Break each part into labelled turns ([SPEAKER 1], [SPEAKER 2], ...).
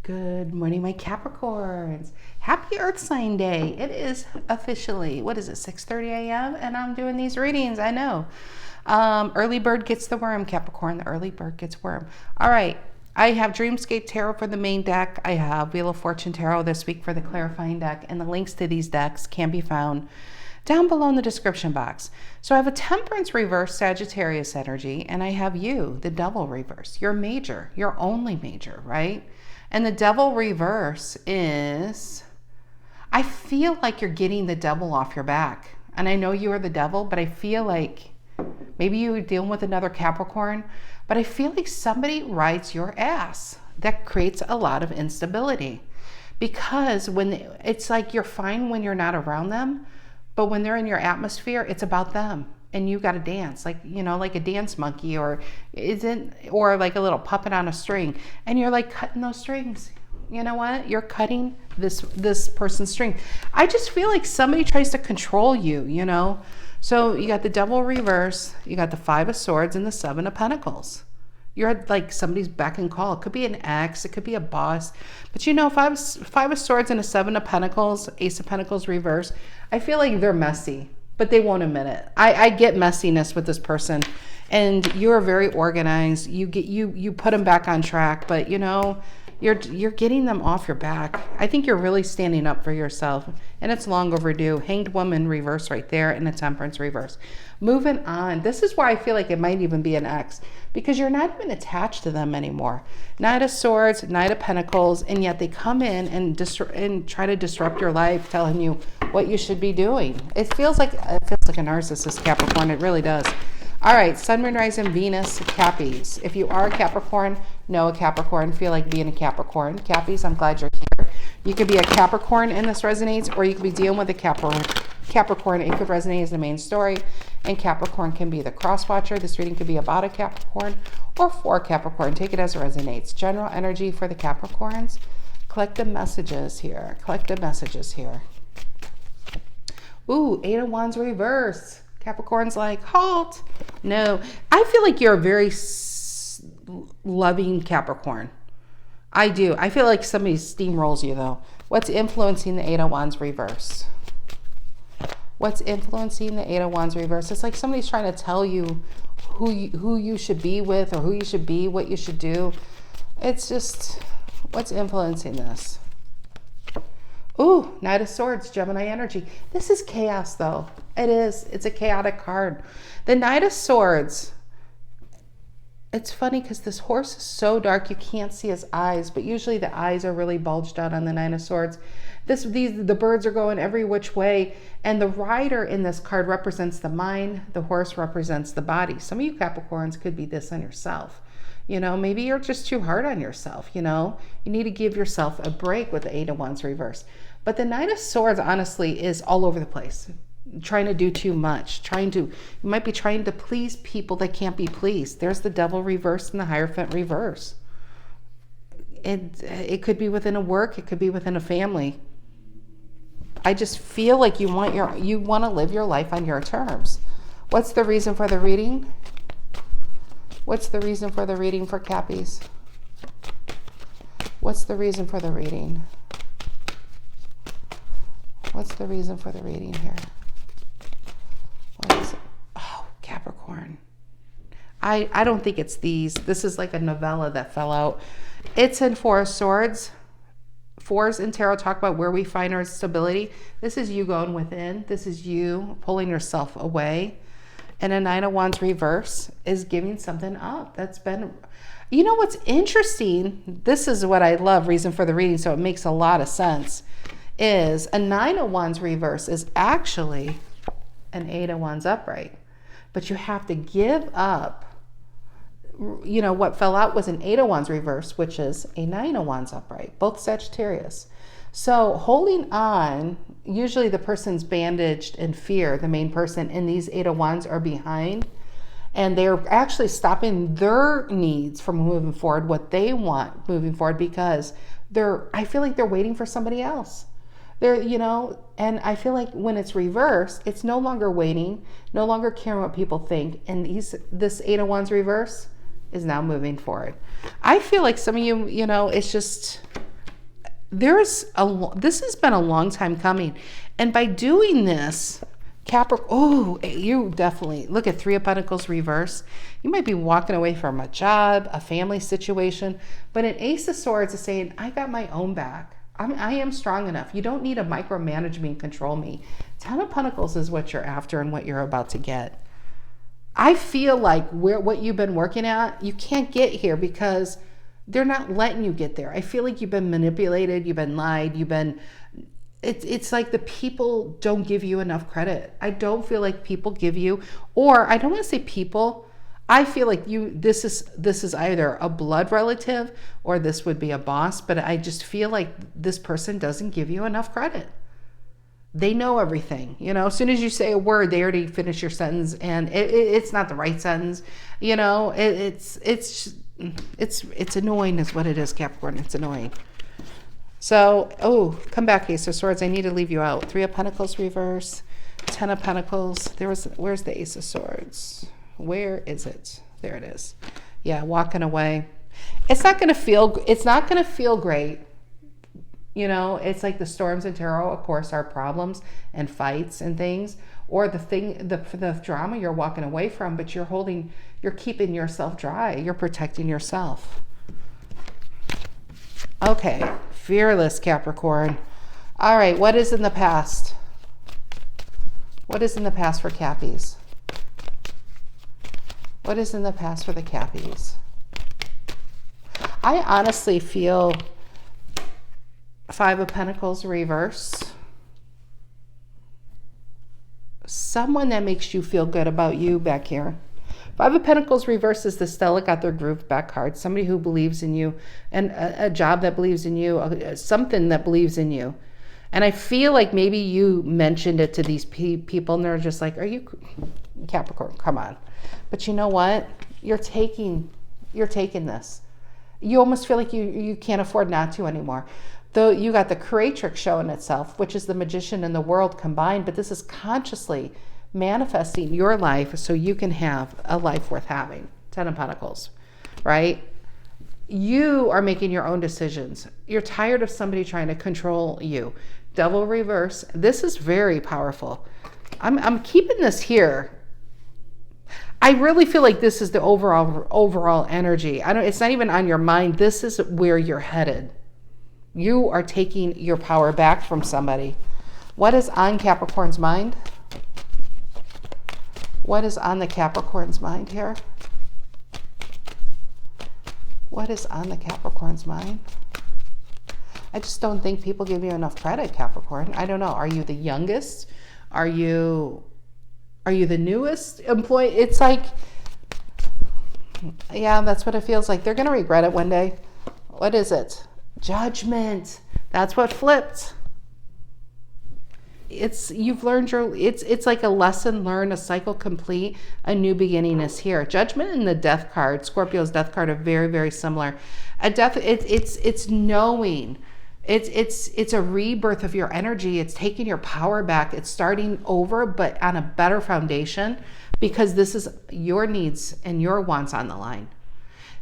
[SPEAKER 1] Good morning, my Capricorns. Happy Earth Sign Day. It is officially, 6:30 a.m. and I'm doing these readings. I know. Early bird gets the worm, Capricorn. The early bird gets worm. All right. I have Dreamscape Tarot for the main deck. I have Wheel of Fortune Tarot this week for the clarifying deck. And the links to these decks can be found down below in the description box. So I have a Temperance reverse Sagittarius energy, and I have you, the Devil reverse. Your major, your only major, right? And the Devil reverse is, I feel like you're getting the devil off your back. And I know you are the devil, but I feel like maybe you're dealing with another Capricorn, but I feel like somebody rides your ass. That creates a lot of instability, because when it's like you're fine when you're not around them, but when they're in your atmosphere, it's about them. And you got to dance like a dance monkey, or like a little puppet on a string. And you're like cutting those strings. You know what? You're cutting this person's string. I just feel like somebody tries to control you, So you got the Devil reverse, you got the Five of Swords and the Seven of Pentacles. You're at like somebody's beck and call. It could be an ex, it could be a boss. But Five of Swords and a Seven of Pentacles, Ace of Pentacles reverse, I feel like they're messy, but they won't admit it. I get messiness with this person, and you're very organized. You put them back on track, but you're getting them off your back. I think you're really standing up for yourself, and it's long overdue. Hanged Woman reverse right there, and a Temperance reverse. Moving on. This is why I feel like it might even be an ex, because you're not even attached to them anymore. Knight of Swords, Knight of Pentacles, and yet they come in and try to disrupt your life, telling you what you should be doing. It feels like a narcissist, Capricorn. It really does. All right, Sun, Moon, Rising, Venus, Cappies. If you are a Capricorn, know a Capricorn, feel like being a Capricorn. Cappies, I'm glad you're here. You could be a Capricorn and this resonates, or you could be dealing with a Capricorn. It could resonate as the main story, and Capricorn can be the cross-watcher. This reading could be about a Capricorn or for Capricorn. Take it as it resonates. General energy for the Capricorns. Collective messages here. Ooh, Eight of Wands reverse. Capricorn's like, halt. No, I feel like you're a very loving Capricorn. I do. I feel like somebody steamrolls you, though. What's influencing the Eight of Wands reverse? What's influencing the Eight of Wands reverse? It's like somebody's trying to tell you who you should be with, or who you should be, what you should do. It's just, what's influencing this? Ooh, Knight of Swords, Gemini energy. This is chaos, though. It is. It's a chaotic card. The Knight of Swords. It's funny because this horse is so dark you can't see his eyes, but usually the eyes are really bulged out on the Knight of Swords. The birds are going every which way, and the rider in this card represents the mind. The horse represents the body. Some of you Capricorns could be this on yourself. Maybe you're just too hard on yourself. You need to give yourself a break with the Eight of Wands reverse. But the Knight of Swords, honestly, is all over the place. Trying to do too much. You might be trying to please people that can't be pleased. There's the Devil reverse and the Hierophant reverse. It could be within a work. It could be within a family. I just feel like you want to live your life on your terms. What's the reason for the reading? What's the reason for the reading for Cappies? What's the reason for the reading? What's the reason for the reading here? What is it? Oh, Capricorn. I don't think it's these. This is like a novella that fell out. It's in Four of Swords. Fours in tarot talk about where we find our stability. This is you going within. This is you pulling yourself away. And a Nine of Wands reverse is giving something up. That's been, what's interesting, this is what I love, reason for the reading, so it makes a lot of sense, is a Nine of Wands reverse is actually an Eight of Wands upright. But you have to give up, what fell out was an Eight of Wands reverse, which is a Nine of Wands upright, both Sagittarius. So holding on, usually the person's bandaged in fear, the main person, and these Eight of Wands are behind, and they're actually stopping their needs from moving forward, what they want moving forward, because I feel like they're waiting for somebody else. And I feel like when it's reversed, it's no longer waiting, no longer caring what people think, and this Eight of Wands reverse is now moving forward. I feel like some of you, it's just, this has been a long time coming. And by doing this, Capricorn, oh, you definitely, look at Three of Pentacles reverse. You might be walking away from a job, a family situation, but an Ace of Swords is saying, I got my own back. I am strong enough. You don't need to micromanage me and control me. Ten of Pentacles is what you're after and what you're about to get. I feel like what you've been working at, you can't get here because they're not letting you get there. I feel like you've been manipulated, you've been lied, it's like the people don't give you enough credit. I don't feel like people give you, or I don't want to say people, I feel like this is either a blood relative or this would be a boss, but I just feel like this person doesn't give you enough credit. They know everything, as soon as you say a word, they already finish your sentence, and it's not the right sentence. It's annoying is what it is, Capricorn. It's annoying. So, come back, Ace of Swords. I need to leave you out. Three of Pentacles reverse, Ten of Pentacles. Where's the Ace of Swords? Where is it? There it is. Yeah, walking away. It's not going to feel great. It's like the storms in tarot, of course, are problems and fights and things, or the drama you're walking away from, but you're keeping yourself dry. You're protecting yourself. Okay, fearless Capricorn. All right, what is in the past? What is in the past for Cappies? What is in the past for the Cappies? I honestly feel Five of Pentacles reverse. Someone that makes you feel good about you back here. Five of Pentacles reverse is the Stella got their groove back card. Somebody who believes in you, and a job that believes in you, something that believes in you. And I feel like maybe you mentioned it to these people and they're just like, are you Capricorn? Come on. But you know what? You're taking this. You almost feel like you can't afford not to anymore. Though you got the Creatrix showing itself, which is the Magician and the World combined, but this is consciously manifesting your life so you can have a life worth having. Ten of Pentacles, right? You are making your own decisions. You're tired of somebody trying to control you. Devil reverse. This is very powerful. I'm keeping this here. I really feel like this is the overall energy. It's not even on your mind. This is where you're headed. You are taking your power back from somebody. What is on Capricorn's mind? What is on the Capricorn's mind here? What is on the Capricorn's mind? I just don't think people give you enough credit, Capricorn. I don't know. Are you the youngest? Are you the newest employee? It's like, yeah, that's what it feels like. They're going to regret it one day. What is it? Judgment. That's what flipped. You've learned it's like a lesson learned, a cycle complete, a new beginning is here. Judgment and the Death card, Scorpio's Death card, are very, very similar. A death, it's knowing. It's a rebirth of your energy. It's taking your power back. It's starting over, but on a better foundation, because this is your needs and your wants on the line.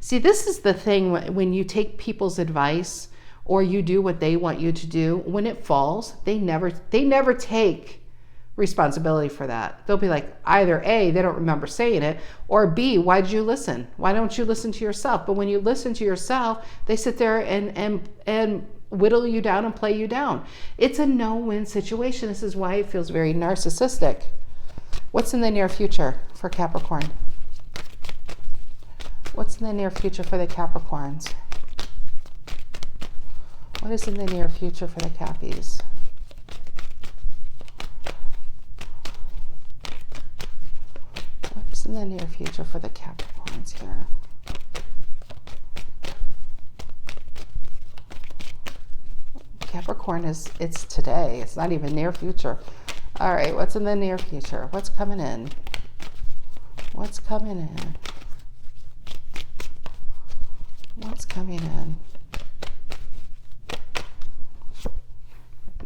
[SPEAKER 1] See, this is the thing when you take people's advice or you do what they want you to do, when it falls, they never take responsibility for that. They'll be like, either A, they don't remember saying it, or B, why did you listen? Why don't you listen to yourself? But when you listen to yourself, they sit there and whittle you down and play you down. It's a no-win situation. This is why it feels very narcissistic. What's in the near future for Capricorn? What's in the near future for the Capricorns? What is in the near future for the Cappies? What's in the near future for the Capricorns here? Capricorn it's today. It's not even near future. All right, what's in the near future? What's coming in? What's coming in? What's coming in?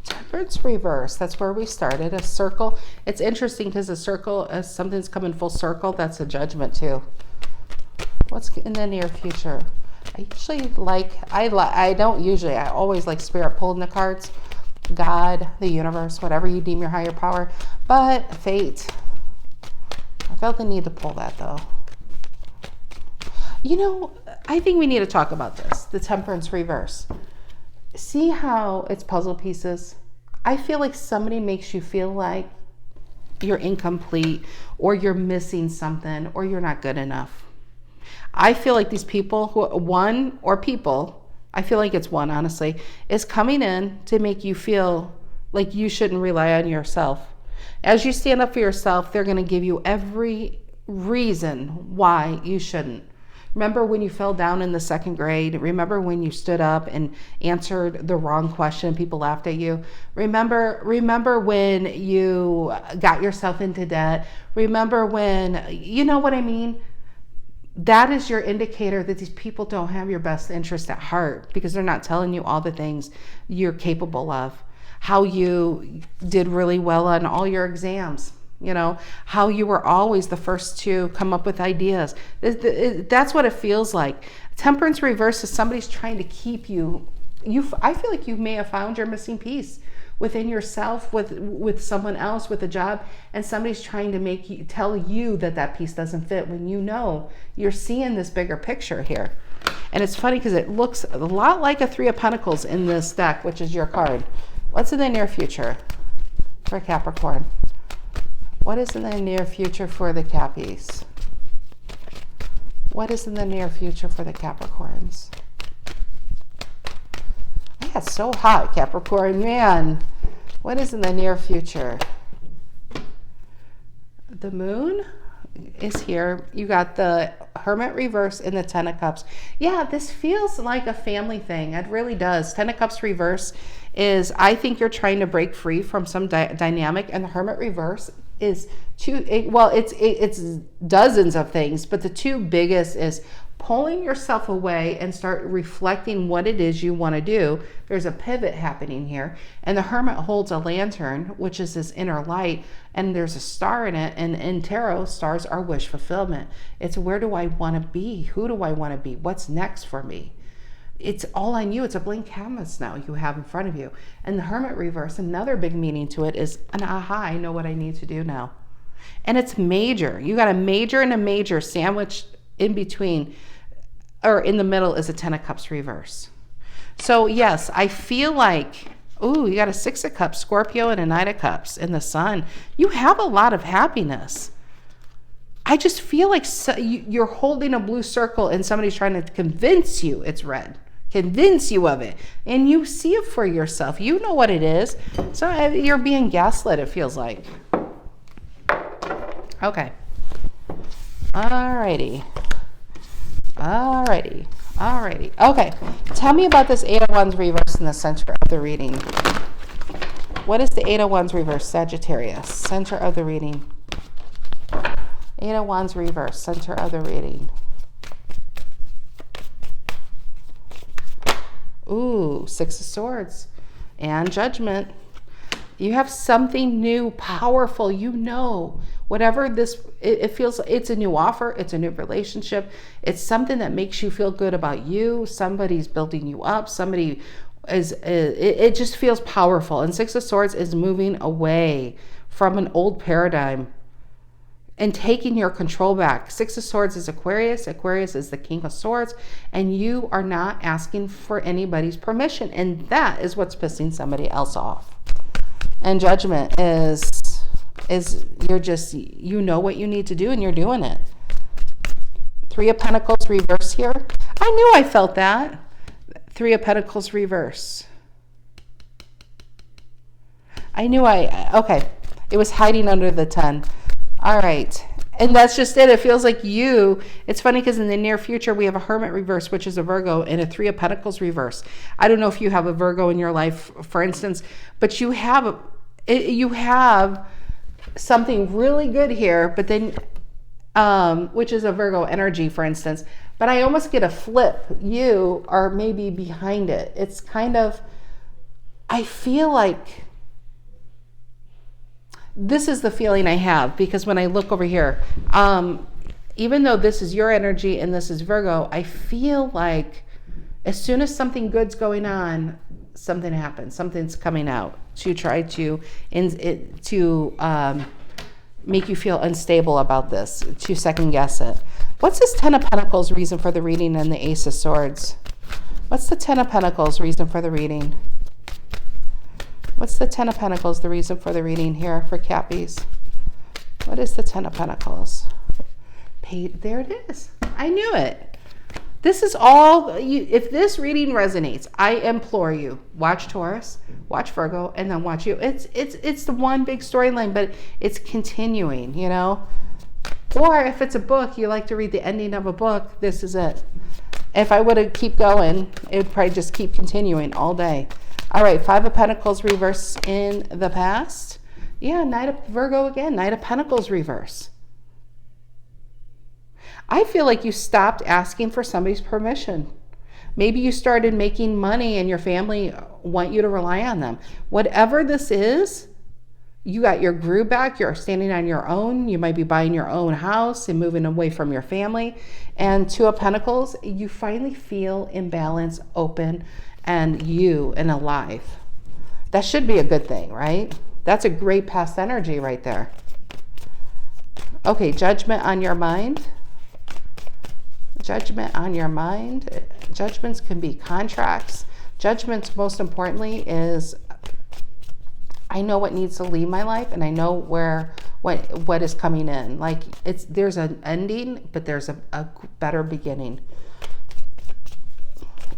[SPEAKER 1] Temperance reverse. That's where we started. A circle. It's interesting because a circle, as something's coming full circle, that's a judgment too. What's in the near future? I always like spirit pulling the cards. God, the universe, whatever you deem your higher power. But fate. I felt the need to pull that though. You know, I think we need to talk about this. The Temperance reverse. See how it's puzzle pieces? I feel like somebody makes you feel like you're incomplete or you're missing something or you're not good enough. I feel like these people I feel like it's one, honestly, is coming in to make you feel like you shouldn't rely on yourself. As you stand up for yourself, they're going to give you every reason why you shouldn't. Remember when you fell down in the second grade? Remember when you stood up and answered the wrong question? People laughed at you. Remember when you got yourself into debt? Remember when, you know what I mean? That is your indicator that these people don't have your best interest at heart, because they're not telling you all the things you're capable of. How you did really well on all your exams. You know, how you were always the first to come up with ideas. That's what it feels like. Temperance reverse is somebody's trying to keep you. I feel like you may have found your missing piece within yourself, with someone else, with a job, and somebody's trying to tell you that piece doesn't fit, when you know you're seeing this bigger picture here. And it's funny because it looks a lot like a Three of Pentacles in this deck, which is your card. What's in the near future for Capricorn? What is in the near future for the Cappies? What is in the near future for the Capricorns? I got so hot, Capricorn, man. What is in the near future? The moon is here. You got the Hermit reverse and the Ten of Cups. Yeah, this feels like a family thing. It really does. Ten of Cups reverse is, I think you're trying to break free from some dynamic, and the Hermit reverse is it's dozens of things, but the two biggest is pulling yourself away and start reflecting what it is you want to do. There's a pivot happening here, and the Hermit holds a lantern, which is his inner light, and there's a star in it, and in tarot, stars are wish fulfillment. It's, where do I want to be? Who do I want to be? What's next for me? It's all on you. It's a blank canvas now you have in front of you. And the Hermit reverse, another big meaning to it is an aha, I know what I need to do now. And it's major. You got a major and a major sandwiched in between, or in the middle is a Ten of Cups reverse. So yes, I feel like, ooh, you got a Six of Cups, Scorpio, and a Knight of Cups in the Sun. You have a lot of happiness. I just feel like you're holding a blue circle and somebody's trying to convince you it's red. Convince you of it. And you see it for yourself. You know what it is. So you're being gaslit, it feels like. Okay. Alrighty. Okay. Tell me about this Eight of Wands reverse in the center of the reading. What is the Eight of Wands reverse? Sagittarius. Center of the reading. Eight of Wands reverse. Center of the reading. Ooh, Six of Swords and Judgment. You have something new, powerful, you know. Whatever this, it feels, it's a new offer, it's a new relationship. It's something that makes you feel good about you. Somebody's building you up. Somebody it just feels powerful. And Six of Swords is moving away from an old paradigm and taking your control back. Six of Swords is Aquarius. Aquarius is the King of Swords. And you are not asking for anybody's permission. And that is what's pissing somebody else off. And Judgment is you're just, you know what you need to do and you're doing it. Three of Pentacles reverse here. I knew I felt that. Three of Pentacles reverse. Okay. It was hiding under the 10. All right. And that's just it. It feels like it's funny because in the near future, we have a Hermit reverse, which is a Virgo, and a Three of Pentacles reverse. I don't know if you have a Virgo in your life, for instance, but you have something really good here, but then, which is a Virgo energy, for instance, but I almost get a flip. You are maybe behind it. It's kind of, I feel like, this is the feeling I have, because when I look over here, even though this is your energy and this is Virgo, I feel like As soon as something good's going on, something happens. Something's coming out to try to make you feel unstable about this, to second guess it. What's this Ten of Pentacles reason for the reading and the Ace of Swords? What's the Ten of Pentacles reason for the reading? What's the Ten of Pentacles, the reason for the reading here for Cappies? What is the Ten of Pentacles? There it is. I knew it. This is all, if this reading resonates, I implore you, watch Taurus, watch Virgo, and then watch you. It's the one big storyline, but it's continuing, you know? Or if it's a book, you like to read the ending of a book, this is it. If I would have keep going, it would probably just keep continuing all day. All right, Five of Pentacles reverse in the past. Yeah, Knight of Virgo again, Knight of Pentacles reverse. I feel like you stopped asking for somebody's permission. Maybe you started making money and your family want you to rely on them. Whatever this is, you got your groove back. You're standing on your own. You might be buying your own house and moving away from your family. And Two of Pentacles, you finally feel in balance, open, and alive. That should be a good thing, right? That's a great past energy right there. Okay, Judgment on your mind. Judgment on your mind. Judgments can be contracts. Judgments, most importantly, is I know what needs to leave my life, and I know what is coming in. Like there's an ending, but there's a better beginning.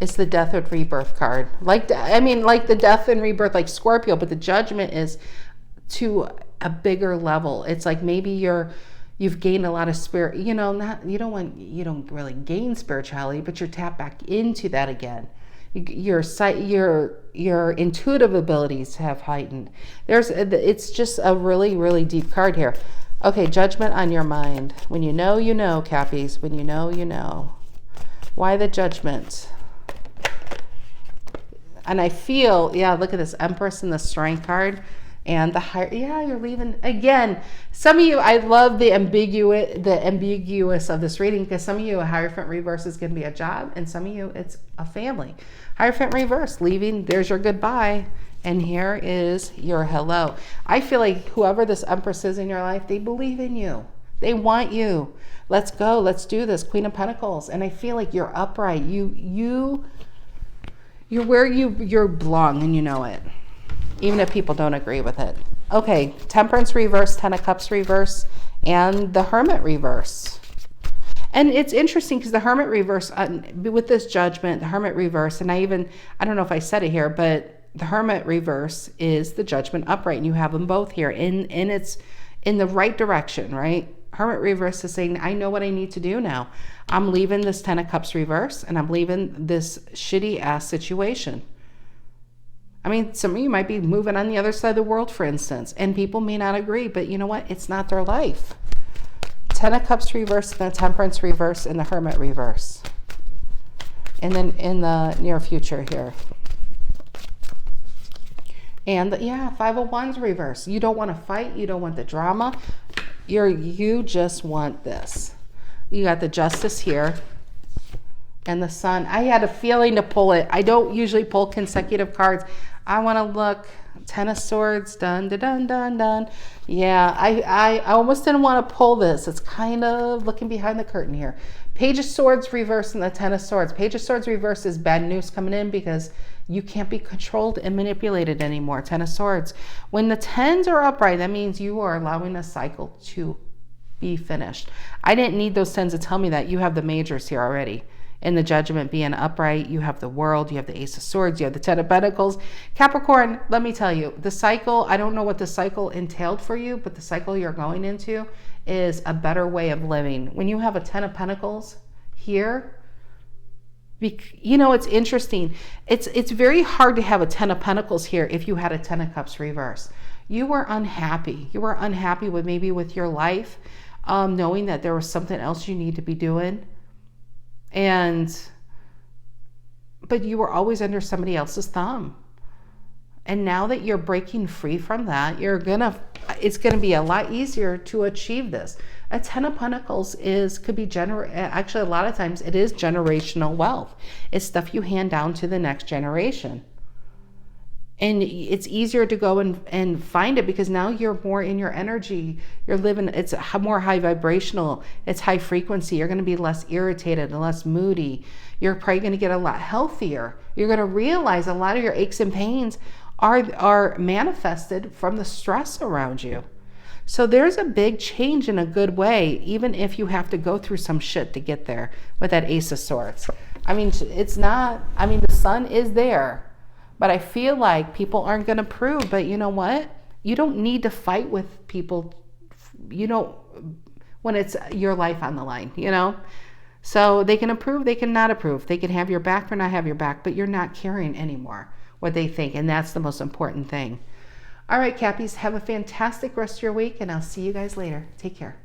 [SPEAKER 1] It's the Death and Rebirth card. Like the Death and Rebirth, like Scorpio, but the Judgment is to a bigger level. It's like maybe you've gained a lot of spirit, you don't really gain spirituality, but you're tapped back into that again. Your intuitive abilities have heightened. It's just a really, really deep card here. Okay, Judgment on your mind. When you know, Cappies. When you know, you know. Why the Judgment? And I feel, yeah, look at this Empress and the Strength card. And the higher, yeah, you're leaving again. Some of you, I love the ambiguous of this reading, because some of you, a Hierophant reverse is going to be a job, and some of you, it's a family. Hierophant reverse, leaving. There's your goodbye, and here is your hello. I feel like whoever this Empress is in your life, they believe in you. They want you. Let's go. Let's do this. Queen of Pentacles, and I feel like you're upright. You're where you belong, and you know it. Even if people don't agree with it. Okay, Temperance reverse, Ten of Cups reverse, and the Hermit reverse. And it's interesting because the Hermit reverse, with this Judgment, the Hermit reverse, and I don't know if I said it here, but the Hermit reverse is the Judgment upright, and you have them both here, and it's in the right direction, right? Hermit reverse is saying, I know what I need to do now. I'm leaving this Ten of Cups reverse, and I'm leaving this shitty ass situation. I mean, some of you might be moving on the other side of the world, for instance, and people may not agree, but you know what? It's not their life. Ten of Cups reverse, and the Temperance reverse, and the Hermit reverse. And then in the near future here. And Five of Wands reverse. You don't want to fight. You don't want the drama. You just want this. You got the Justice here. And the Sun. I had a feeling to pull it. I don't usually pull consecutive cards. I want to look. Ten of Swords. Dun, dun, dun, dun, dun. Yeah, I almost didn't want to pull this. It's kind of looking behind the curtain here. Page of Swords reverse and the Ten of Swords. Page of Swords reverse is bad news coming in because you can't be controlled and manipulated anymore. Ten of Swords. When the tens are upright, that means you are allowing a cycle to be finished. I didn't need those tens to tell me that. You have the majors here already. In the Judgment being upright, you have the World, you have the Ace of Swords, you have the Ten of Pentacles. Capricorn, let me tell you, the cycle, I don't know what the cycle entailed for you, but the cycle you're going into is a better way of living. When you have a Ten of Pentacles here, it's interesting. It's very hard to have a Ten of Pentacles here if you had a Ten of Cups reverse. You were unhappy. You were unhappy with your life, knowing that there was something else you need to be doing. But you were always under somebody else's thumb. And now that you're breaking free from that, it's going to be a lot easier to achieve this. A 10 of Pentacles could be actually a lot of times it is generational wealth. It's stuff you hand down to the next generation. And it's easier to go and find it because now you're more in your energy. You're living, it's more high vibrational. It's high frequency. You're going to be less irritated and less moody. You're probably going to get a lot healthier. You're going to realize a lot of your aches and pains are manifested from the stress around you. So there's a big change in a good way, even if you have to go through some shit to get there with that Ace of Swords. I mean, the sun is there. But I feel like people aren't going to prove. But you know what? You don't need to fight with people, when it's your life on the line, So they can approve, they can not approve. They can have your back or not have your back, but you're not caring anymore what they think. And that's the most important thing. All right, Cappies, have a fantastic rest of your week, and I'll see you guys later. Take care.